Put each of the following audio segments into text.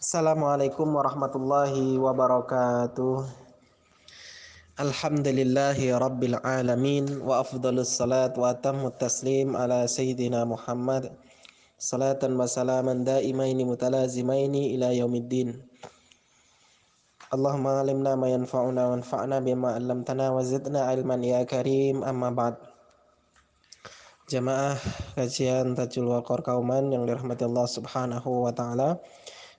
Assalamualaikum warahmatullahi wabarakatuh. Alhamdulillahi rabbil alamin. Wa afdalus salat wa atammu taslim ala sayyidina Muhammad. Salatan wa salaman daimaini mutalazimaini ila yaumiddin. Allahumma alimna ma yanfa'una wanfa'na bima 'allamtana wa zidna ilman ya karim. Amma ba'd. Jamaah kajian Tajul Waqar Kauman yang dirahmati Allah Subhanahu wa taala.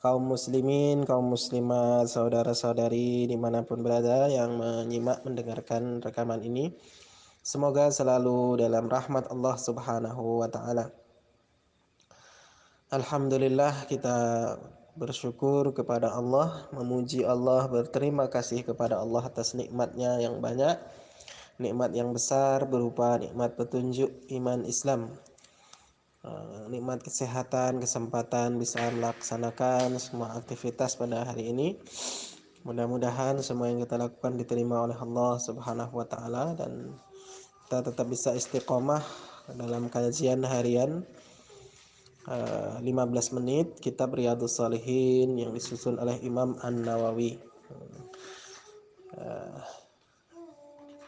Kaum muslimin, kaum muslimat, saudara-saudari dimanapun berada yang menyimak mendengarkan rekaman ini, semoga selalu dalam rahmat Allah Subhanahu wa taala. Alhamdulillah, kita bersyukur kepada Allah, memuji Allah, berterima kasih kepada Allah atas nikmatnya yang banyak, nikmat yang besar berupa nikmat petunjuk iman Islam, nikmat kesehatan, kesempatan bisa melaksanakan semua aktivitas pada hari ini. Mudah-mudahan semua yang kita lakukan diterima oleh Allah Subhanahu wa taala dan kita tetap bisa istiqomah dalam kajian harian 15 menit kitab Riyadhus Shalihin yang disusun oleh Imam An-Nawawi.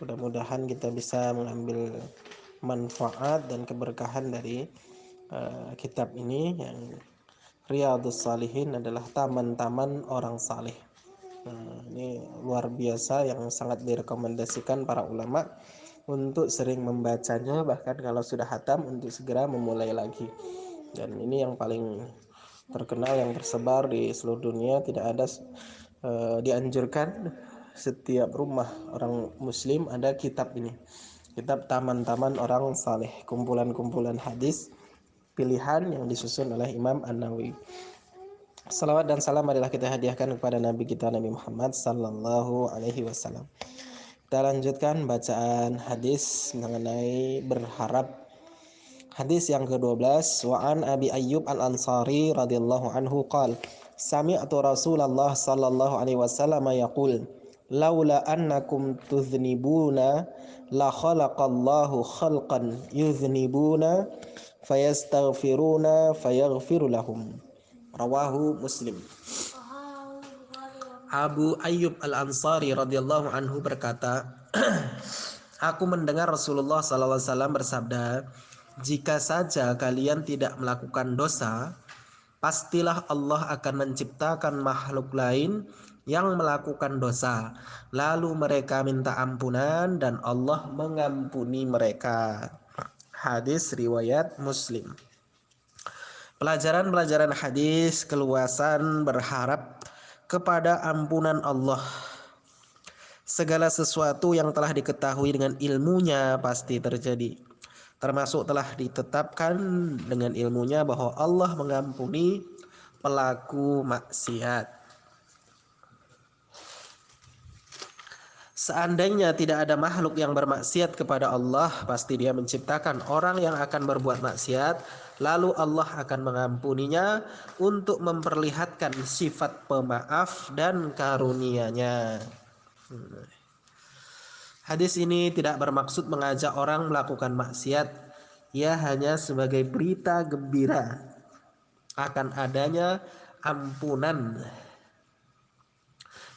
Mudah-mudahan kita bisa mengambil manfaat dan keberkahan dari kitab ini. Yang Riyadhus Shalihin adalah taman-taman orang saleh. Ini luar biasa yang sangat direkomendasikan para ulama untuk sering membacanya, bahkan kalau sudah hatam untuk segera memulai lagi. Dan ini yang paling terkenal, yang tersebar di seluruh dunia. Tidak ada dianjurkan setiap rumah orang muslim ada kitab ini, kitab taman-taman orang saleh, kumpulan-kumpulan hadis pilihan yang disusun oleh Imam An-Nawawi. Salawat dan salam adalah kita hadiahkan kepada Nabi kita Nabi Muhammad sallallahu alaihi wasallam. Kita lanjutkan bacaan hadis mengenai berharap. Hadis yang ke-12, wa an Abi Ayyub Al-Ansari radhiyallahu anhu qala sami'tu Rasulullah sallallahu alaihi wasallam yaqul laula annakum tuznibuna la khalaqallahu khalqan yuznibuna fayastaghfiruna fayaghfiru lahum. Rawahu Muslim. Abu Ayyub Al-Ansari radhiyallahu anhu berkata, aku mendengar Rasulullah sallallahu alaihi wasallam bersabda, jika saja kalian tidak melakukan dosa, pastilah Allah akan menciptakan makhluk lain yang melakukan dosa, lalu mereka minta ampunan dan Allah mengampuni mereka. Hadis riwayat Muslim. Pelajaran-pelajaran hadis, keluasan berharap kepada ampunan Allah. Segala sesuatu yang telah diketahui dengan ilmunya pasti terjadi. Termasuk telah ditetapkan dengan ilmunya bahwa Allah mengampuni pelaku maksiat. Seandainya tidak ada makhluk yang bermaksiat kepada Allah, pasti Dia menciptakan orang yang akan berbuat maksiat, lalu Allah akan mengampuninya untuk memperlihatkan sifat pemaaf dan karunia-Nya. Hadis ini tidak bermaksud mengajak orang melakukan maksiat. Ia hanya sebagai berita gembira akan adanya ampunan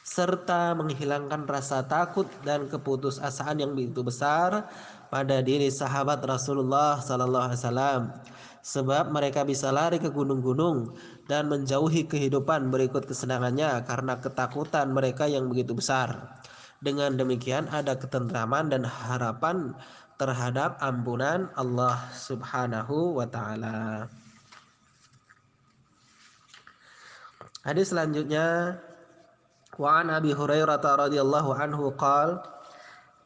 serta menghilangkan rasa takut dan keputusasaan yang begitu besar pada diri sahabat Rasulullah sallallahu alaihi wasallam, sebab mereka bisa lari ke gunung-gunung dan menjauhi kehidupan berikut kesenangannya karena ketakutan mereka yang begitu besar. Dengan demikian ada ketentraman dan harapan terhadap ampunan Allah Subhanahu wa taala. Hadis selanjutnya, wa an Abi Hurairah radhiyallahu anhu qala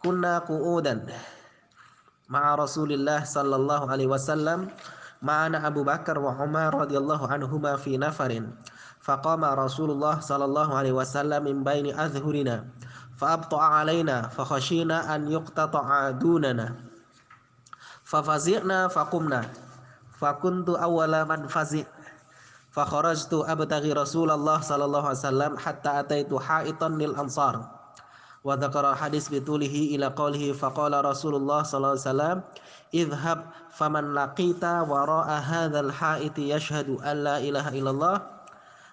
kunna qu'udan ma'a Rasulillah sallallahu alaihi wasallam ma'ana Abu Bakar wa Umar radhiyallahu anhuma fi nafarin faqama Rasulullah sallallahu alaihi wasallam min baini azhurina fa'abta'a alaina fakhashina an yuqtata'a dunana fafazi'na faqumna fakuntu awwala man fazi' fakharajtu abtaghi Rasulullah sallallahu alaihi wasallam hatta ataitu ha'itan lil ansar wa dzakara hadis bitulihi ila qawlihi faqala Rasulullah sallallahu alaihi wasallam idhhab faman laqita wara'a hadzal ha'iti yashhadu an la ilaha illallah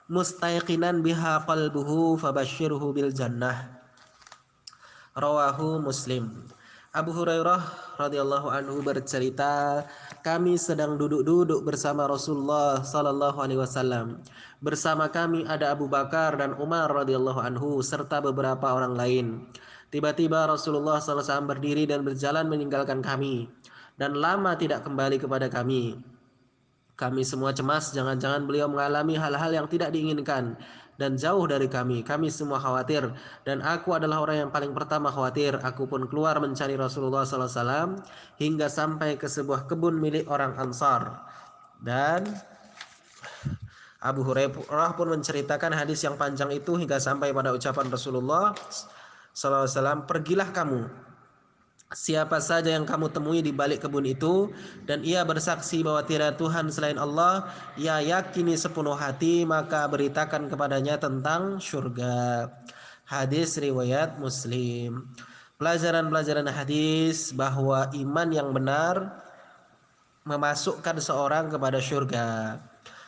mustayqinan biha qalbuhu fabashshirhu bil jannah. Rawahu Muslim. Abu Hurairah radhiyallahu anhu bercerita, kami sedang duduk-duduk bersama Rasulullah sallallahu alaihi wasallam. Bersama kami ada Abu Bakar dan Umar radhiyallahu anhu serta beberapa orang lain. Tiba-tiba Rasulullah sallallahu alaihi wasallam berdiri dan berjalan meninggalkan kami dan lama tidak kembali kepada kami. Kami semua cemas, jangan-jangan beliau mengalami hal-hal yang tidak diinginkan dan jauh dari kami. Kami semua khawatir dan aku adalah orang yang paling pertama khawatir. Aku pun keluar mencari Rasulullah SAW hingga sampai ke sebuah kebun milik orang Ansar. Dan Abu Hurairah pun menceritakan hadis yang panjang itu hingga sampai pada ucapan Rasulullah SAW, pergilah kamu. Siapa saja yang kamu temui di balik kebun itu dan ia bersaksi bahwa tiada Tuhan selain Allah, ia yakini sepenuh hati, maka beritakan kepadanya tentang surga. Hadis riwayat Muslim. Pelajaran-pelajaran hadis bahwa iman yang benar memasukkan seorang kepada surga.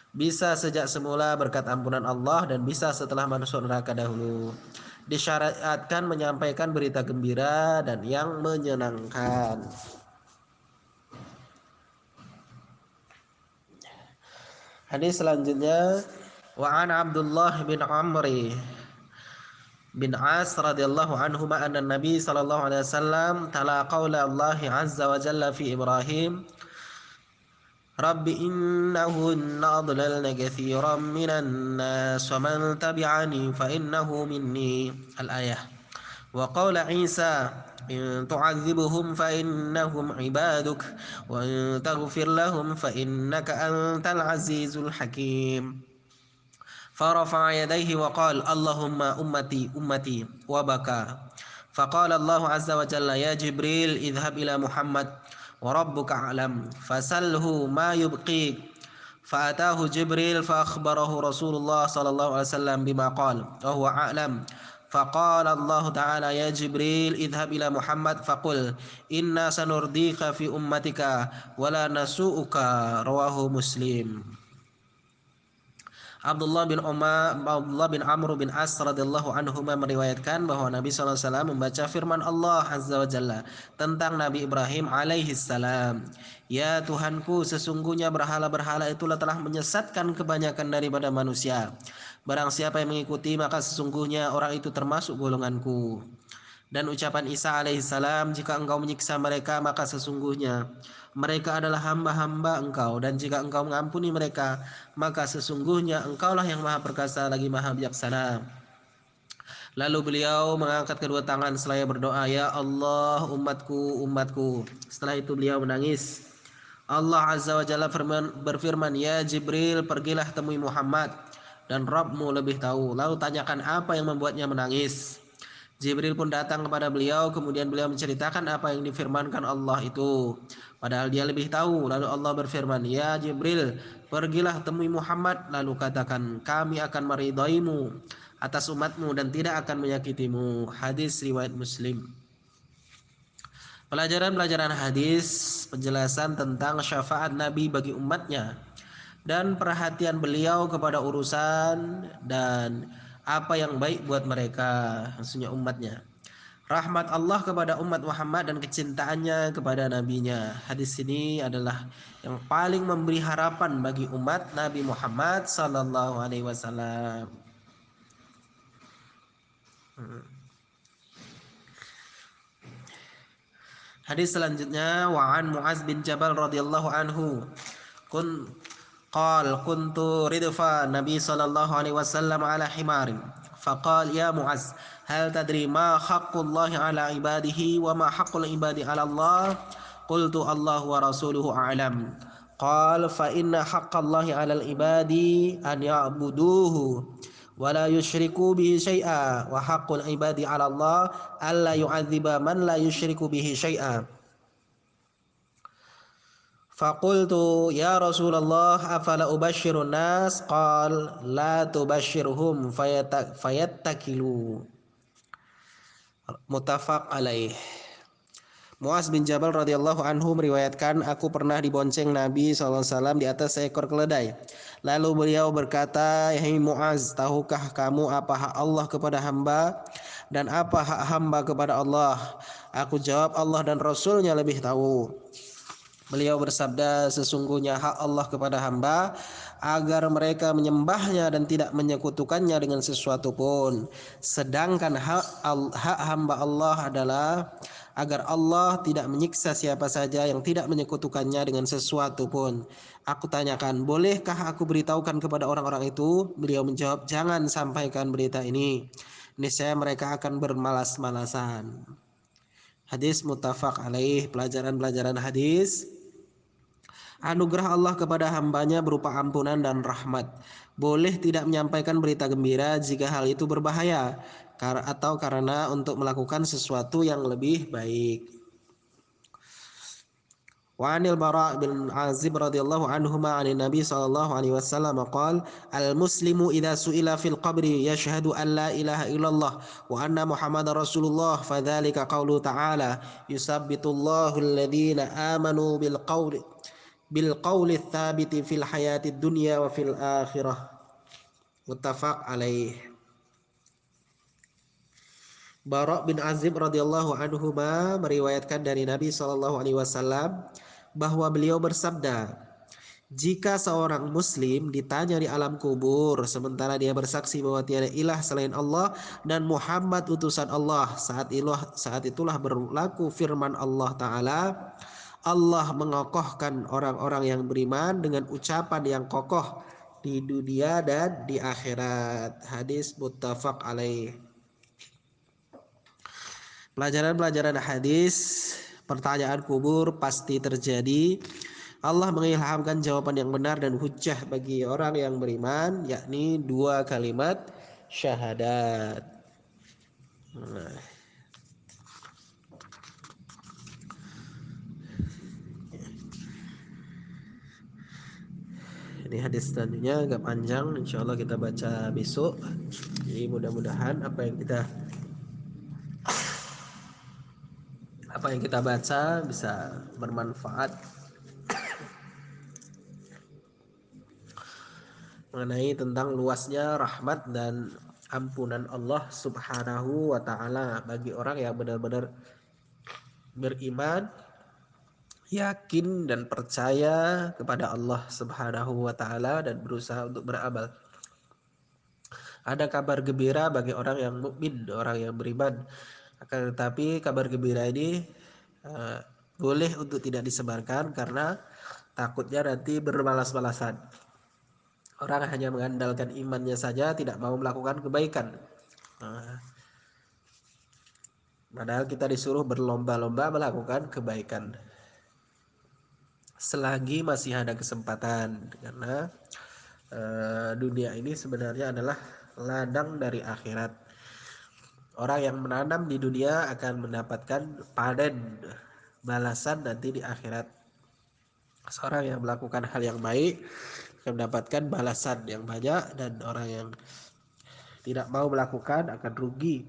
Bisa sejak semula berkat ampunan Allah dan bisa setelah masuk neraka dahulu. Disyariatkan menyampaikan berita gembira dan yang menyenangkan. Hadis selanjutnya, wa an Abdullah bin Amr bin As radhiyallahu anhu anna Nabi sallallahu alaihi wasallam tala qaula Allah azza wa jalla fi Ibrahim, Rabbi innahunna adlalna katsiran minan nas wa man tabi'ani fa innahu minni. Al-ayah. Wa qala Isa in tu'adzibuhum fa innahum ibaduk wa in taghfir lahum fa innaka antal azizul hakim. فرفع يديه وقال اللهم أمتي أمتي وبكى. فقال الله عز وجل يا جبريل اذهب إلى محمد وربك أعلم فسله ما يبقيك. فأتاه جبريل فأخبره رسول الله صلى الله عليه وسلم بما قال وهو أعلم. فقال الله تعالى يا جبريل اذهب إلى محمد فقل إنا سنرضيك في أمتك ولا نسوءك. رواه مسلم. Abdullah bin Amr bin As radhiyallahu anhu meriwayatkan bahwa Nabi SAW membaca firman Allah Azza wa Jalla tentang Nabi Ibrahim alaihi salam. Ya Tuhanku, sesungguhnya berhala-berhala itulah telah menyesatkan kebanyakan daripada manusia. Barang siapa yang mengikuti maka sesungguhnya orang itu termasuk golonganku. Dan ucapan Isa alaihissalam, jika engkau menyiksa mereka maka sesungguhnya mereka adalah hamba-hamba engkau, dan jika engkau mengampuni mereka maka sesungguhnya engkaulah yang maha perkasa lagi maha bijaksana. Lalu beliau mengangkat kedua tangan seraya berdoa, ya Allah, umatku, umatku. Setelah itu beliau menangis. Allah Azza wa Jalla berfirman, ya Jibril, pergilah temui Muhammad dan Rabbmu lebih tahu. Lalu tanyakan apa yang membuatnya menangis. Jibril pun datang kepada beliau, kemudian beliau menceritakan apa yang difirmankan Allah itu. Padahal dia lebih tahu. Lalu Allah berfirman, ya Jibril, pergilah temui Muhammad, lalu katakan, kami akan meridaimu atas umatmu dan tidak akan menyakitimu. Hadis riwayat Muslim. Pelajaran-pelajaran hadis, penjelasan tentang syafaat Nabi bagi umatnya dan perhatian beliau kepada urusan dan apa yang baik buat mereka, maksudnya umatnya. Rahmat Allah kepada umat Muhammad dan kecintaannya kepada nabinya. Hadis ini adalah yang paling memberi harapan bagi umat Nabi Muhammad sallallahu alaihi wasallam. Hadis selanjutnya, wa an Muaz bin Jabal radhiyallahu anhu kuntu ridfa Nabi sallallahu alaihi wasallam ala himarin faqal ya Muaz hal tadri ma haqqullahi ala ibadihi wa ma haqqul ibadi ala Allah. Qultu Allah wa rasuluhu a'lam. Qal fa inna haqqallahi ala al-ibadi an ya'buduhu wa la yusyriku bihi syai'a wa haqqul ibadi ala Allah alla yu'adziba man la yusyriku bihi syai'a. Faqultu ya Rasulullah afala ubashshirun nas. Qal la tubashshirhum fayattakilu. Muttafaq alaih. Muaz bin Jabal radhiyallahu anhu meriwayatkan, aku pernah dibonceng Nabi SAW di atas seekor keledai. Lalu beliau berkata, "Hai Muaz, tahukah kamu apa hak Allah kepada hamba dan apa hak hamba kepada Allah?" Aku jawab, "Allah dan Rasulnya lebih tahu." Beliau bersabda, sesungguhnya hak Allah kepada hamba agar mereka menyembahnya dan tidak menyekutukannya dengan sesuatu pun. Sedangkan hak hamba Allah adalah agar Allah tidak menyiksa siapa saja yang tidak menyekutukannya dengan sesuatu pun. Aku tanyakan, bolehkah aku beritahukan kepada orang-orang itu? Beliau menjawab, jangan sampaikan berita ini. Niscaya mereka akan bermalas-malasan. Hadis muttafaq alaih. Pelajaran-pelajaran hadis. Anugerah Allah kepada hambanya berupa ampunan dan rahmat. Boleh tidak menyampaikan berita gembira jika hal itu berbahaya atau karena untuk melakukan sesuatu yang lebih baik. Wa anil Bara' bin Azib radhiyallahu anhuma 'anil Nabi sallallahu alaihi wasallam qala al-muslimu idza su'ila fil qabri yashhadu an la ilaha illallah wa anna Muhammadar Rasulullah fadzalika qaulu ta'ala yusabbitullahu alladhina amanu bil qawli tsabiti fil hayatid dunya wa fil akhirah. Muttafaq alaih. Bara' bin Azib radhiyallahu anhu meriwayatkan dari Nabi sallallahu alaihi wasallam bahwa beliau bersabda, jika seorang muslim ditanya di alam kubur sementara dia bersaksi bahwa tiada ilah selain Allah dan Muhammad utusan Allah, saat itulah berlaku firman Allah Ta'ala, Allah mengokohkan orang-orang yang beriman dengan ucapan yang kokoh di dunia dan di akhirat. Hadis muttafaq alaih. Pelajaran-pelajaran hadis, pertanyaan kubur pasti terjadi. Allah mengilhamkan jawaban yang benar dan hujjah bagi orang yang beriman, yakni 2 kalimat syahadat. Nah, ini hadis selanjutnya agak panjang, insya Allah kita baca besok. Jadi mudah-mudahan apa yang kita baca bisa bermanfaat mengenai tentang luasnya rahmat dan ampunan Allah Subhanahu wa taala bagi orang yang benar-benar beriman, yakin dan percaya kepada Allah Subhanahu wa taala dan berusaha untuk beramal. Ada kabar gembira bagi orang yang mukmin, orang yang beriman. Akan tetapi kabar gembira ini uh, boleh untuk tidak disebarkan karena takutnya nanti bermalas-malasan. Orang hanya mengandalkan imannya saja, tidak mau melakukan kebaikan. Padahal kita disuruh berlomba-lomba melakukan kebaikan selagi masih ada kesempatan, karena dunia ini sebenarnya adalah ladang dari akhirat. Orang yang menanam di dunia akan mendapatkan panen balasan nanti di akhirat. Seorang yang melakukan hal yang baik akan mendapatkan balasan yang banyak, dan orang yang tidak mau melakukan akan rugi.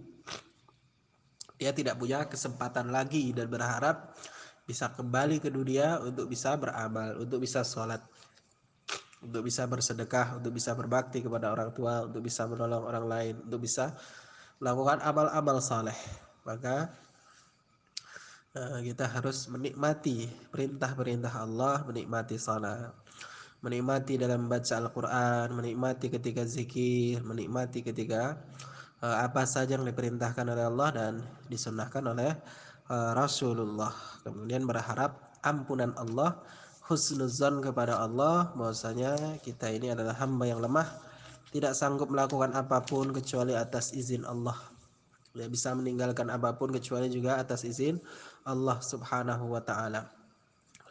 Dia tidak punya kesempatan lagi dan berharap bisa kembali ke dunia untuk bisa beramal, untuk bisa sholat, untuk bisa bersedekah, untuk bisa berbakti kepada orang tua, untuk bisa menolong orang lain, untuk bisa melakukan amal-amal saleh. Maka kita harus menikmati perintah-perintah Allah, menikmati salat, menikmati dalam membaca Al-Quran, menikmati ketika zikir, menikmati ketika apa saja yang diperintahkan oleh Allah dan disunnahkan oleh Rasulullah. Kemudian berharap ampunan Allah, husnuzan kepada Allah bahwasanya kita ini adalah hamba yang lemah, tidak sanggup melakukan apapun kecuali atas izin Allah. Tidak bisa meninggalkan apapun kecuali juga atas izin Allah Subhanahu wa taala.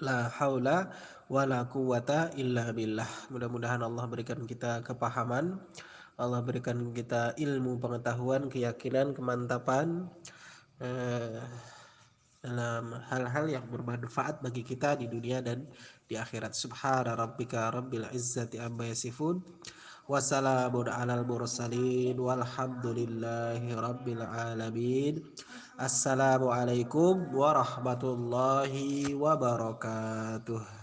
La haula wala quwata illa billah. Mudah-mudahan Allah berikan kita kepahaman, Allah berikan kita ilmu, pengetahuan, keyakinan, kemantapan dalam hal-hal yang bermanfaat bagi kita di dunia dan di akhirat. Subhana rabbika rabbil izzati amma yasifun, wassalamun alal mursalin, walhamdulillahi rabbil alamin. Assalamualaikum warahmatullahi wabarakatuh.